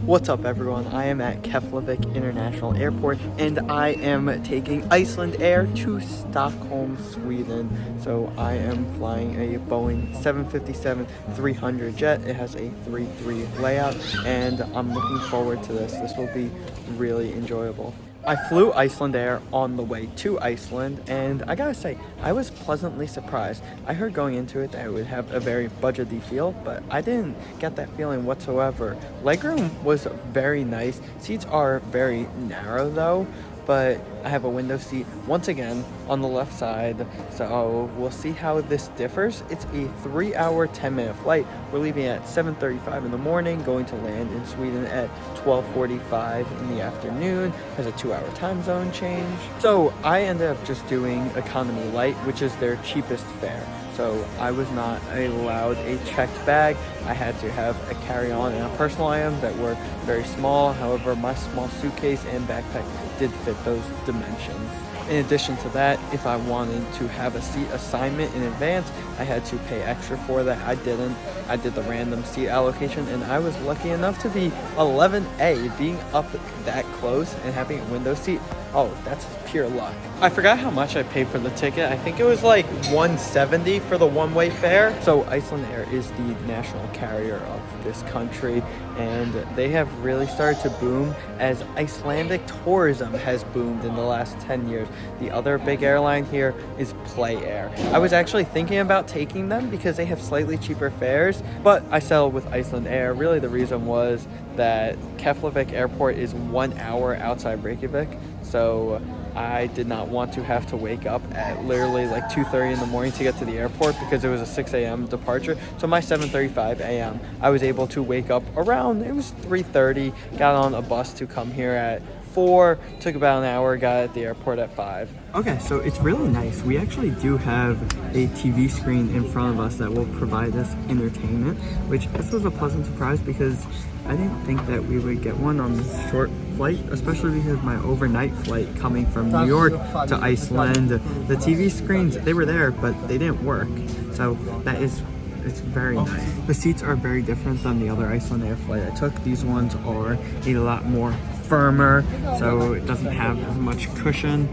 What's up everyone, I am at Reykjavik International Airport and I am taking Icelandair to Stockholm, Sweden. So I am flying a Boeing 757-300 jet. It has a 3-3 layout and I'm looking forward to this. This will be really enjoyable. I flew Icelandair on the way to Iceland, and I gotta say, I was pleasantly surprised. I heard going into it that it would have a very budgety feel, but I didn't get that feeling whatsoever. Legroom was very nice. Seats are very narrow though, but I have a window seat once again on the left side, so we'll see how this differs. It's a 3-hour 10-minute flight. We're leaving at 7:35 in the morning, going to land in Sweden at 12:45 in the afternoon. Has a 2-hour time zone change. So I ended up just doing economy light, which is their cheapest fare. So I was not allowed a checked bag. I had to have a carry-on and a personal item that were very small. However, my small suitcase and backpack did fit those dimensions. In addition to that, if I wanted to have a seat assignment in advance, I had to pay extra for that. I didn't. I did the random seat allocation, and I was lucky enough to be 11A. Being up that close and having a window seat, oh, that's pure luck. I forgot how much I paid for the ticket. I think it was like $170 for the one-way fare. So Icelandair is the national carrier of this country, and they have really started to boom as Icelandic tourism has boomed in the last 10 years. The other big airline here is Play Air. I was actually thinking about taking them because they have slightly cheaper fares, but I settled with Icelandair. Really the reason was that Keflavik Airport is 1 hour outside Reykjavik, so I did not want to have to wake up at literally like 2:30 in the morning to get to the airport because it was a 6 a.m. departure. So my 7:35 a.m. I was able to wake up around, it was 3:30, got on a bus to come here at 4, took about an hour, got at the airport at 5. Okay, so it's really nice. We actually do have a TV screen in front of us that will provide us entertainment, which this was a pleasant surprise because I didn't think that we would get one on this short flight, especially because my overnight flight coming from New York to Iceland, the TV screens, they were there, but they didn't work. So that is, it's very nice. The seats are very different than the other Icelandair flight I took. These ones are a lot more firmer, so it doesn't have as much cushion.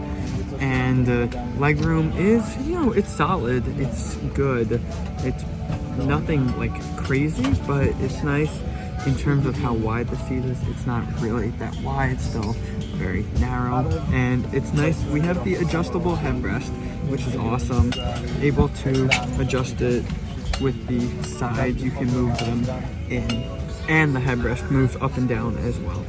And legroom is, you know, it's solid, it's good. It's nothing like crazy, but it's nice. In terms of how wide the seat is, it's not really that wide, still very narrow, and it's nice. We have the adjustable headrest, which is awesome. Able to adjust it with the sides, you can move them in, and the headrest moves up and down as well.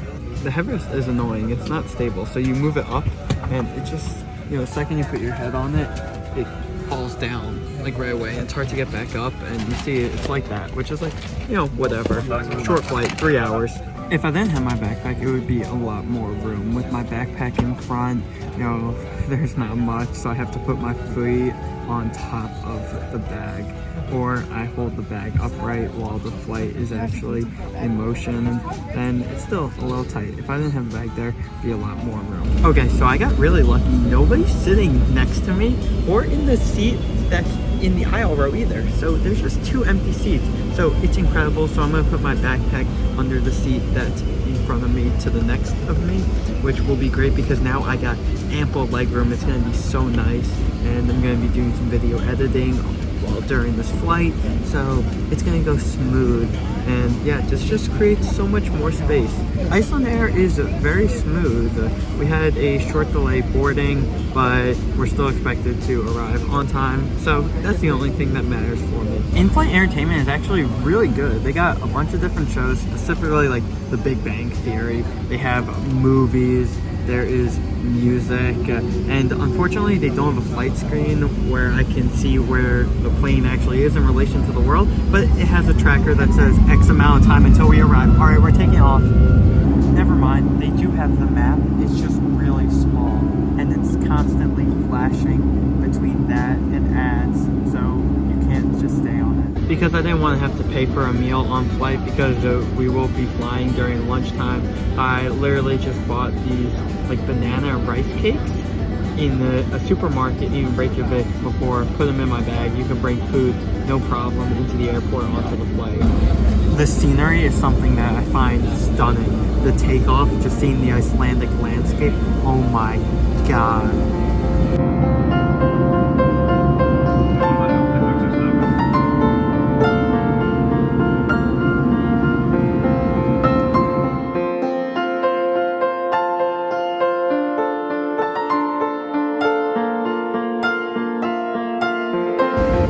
The headrest is annoying, it's not stable, so you move it up and it just, you know, the second you put your head on it, it falls down like right away. It's hard to get back up, and you see it's like that, which is like, you know, whatever. Short flight, 3 hours. If I didn't have my backpack, it would be a lot more room. With my backpack in front, you know, there's not much, so I have to put my feet on top of the bag, or I hold the bag upright while the flight is actually in motion, then it's still a little tight. If I didn't have a bag there, it'd be a lot more room. Okay, so I got really lucky. Nobody's sitting next to me or in the seat that's in the aisle row either. So there's just 2 empty seats. So it's incredible. So I'm gonna put my backpack under the seat that's in front of me to the next of me, which will be great because now I got ample leg room. It's gonna be so nice, and I'm gonna be doing some video editing during this flight, so it's gonna go smooth, and yeah, just creates so much more space. Icelandair is very smooth. We had a short delay boarding, but we're still expected to arrive on time, so that's the only thing that matters for me. In-flight entertainment is actually really good. They got a bunch of different shows, specifically like The Big Bang Theory. They have movies, there is music, and unfortunately they don't have a flight screen where I can see where the plane actually is in relation to the world, but it has a tracker that says X amount of time until we arrive. All right, we're taking off. Never mind, they do have the map, it's just really small, and it's constantly flashing between that and ads, so you can't just stay on it. Because I didn't want to have to pay for a meal on flight because we will be flying during lunchtime, I literally just bought these like banana rice cakes in a supermarket in Reykjavik before, put them in my bag. You can bring food, no problem, into the airport onto the flight. The scenery is something that I find stunning. The takeoff, just seeing the Icelandic landscape, oh my god.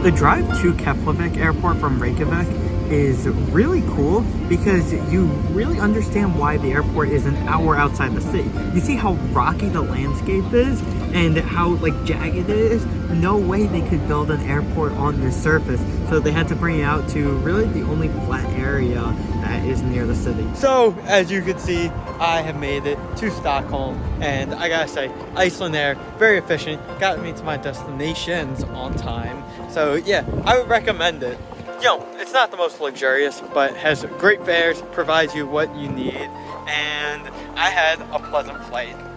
The drive to Keflavik Airport from Reykjavik is really cool because you really understand why the airport is an hour outside the city. You see how rocky the landscape is and how like jagged it is. No way they could build an airport on this surface, so they had to bring it out to really the only flat area that is near the city. So as you can see, I have made it to Stockholm, and I gotta say, Icelandair, very efficient, got me to my destinations on time. So yeah, I would recommend it. You know, it's not the most luxurious, but has great fares, provides you what you need, and I had a pleasant flight.